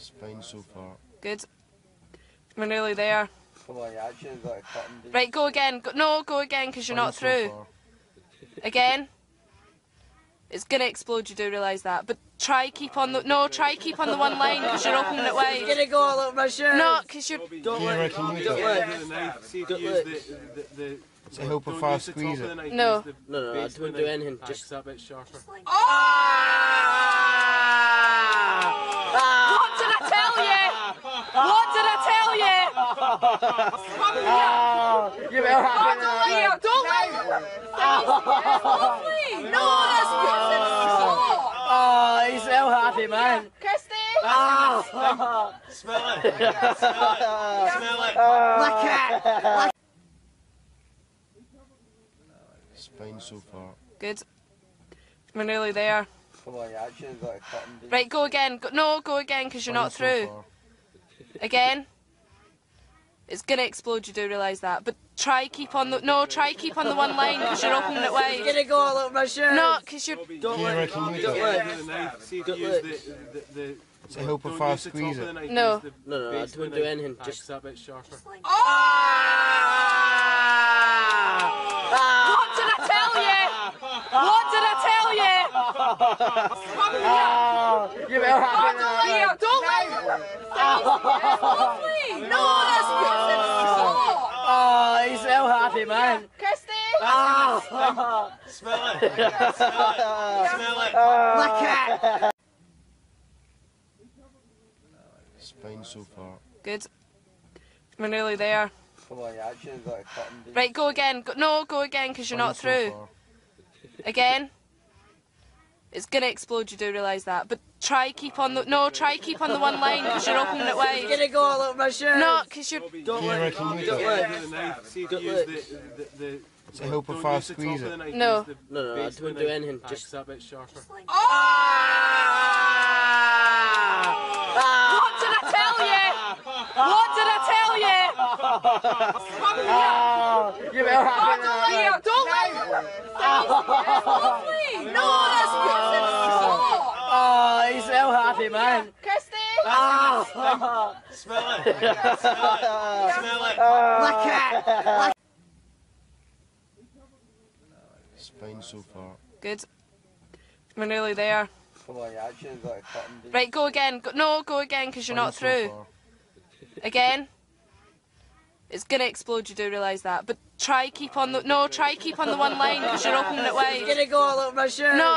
It's fine so far. Good. We're nearly there. Come on, you actually got a cotton. Right, go again. No, go again because you're not through. Again. It's gonna explode, you do realise that. But try keep on the one line because you're opening it wide. It's gonna go all over my shirt. No, because you're... Don't let I hope if I squeeze it. No. No, I don't do anything. Just that bit sharper. What did I tell you? What did I tell you? you better have it. Don't let No, that's Oh, he's so happy, man. Kirsty! Smell it. Smell it. Look at. It's fine so far. Good. We're nearly there. Come on, you actually got a cotton. Right, go again. No, go again because you're not through. Again. It's gonna explode, you do realise that. But try keep on the one line because you're opening it wide. It's gonna go all over my shirt. No, because you're... Don't let. I hope if I squeeze it. No. No, I don't do anything. Just that bit sharper. What did I tell you? What did I tell you? you better have it. Don't let No, that's Oh, he's so happy, man. Kirsty! Smell it. Smell it. Look at. It's fine so far. Good. We're nearly there. Come on, you actually got a cotton. Right, go again. No, go again because you're not through. Again. It's gonna explode, you do realise that. But try keep on the one line because you're opening it wide. It's gonna go all over my shirt. No, because you're... Don't let. I hope if I squeeze it. No. No, I don't do anything. Just that bit sharper. What did I tell you? What did I tell you? you better have it. Don't let No, that's Oh, he's so happy, man. Kirsty! Smell it. Smell it. Look at. It's fine so far. Good. We're nearly there. Come on, you actually got a cotton. Right, go again. No, go again because you're not through. Again. It's gonna explode, you do realise that. But try keep on the one line because you're opening it wide. It's gonna go all over my shirt. No.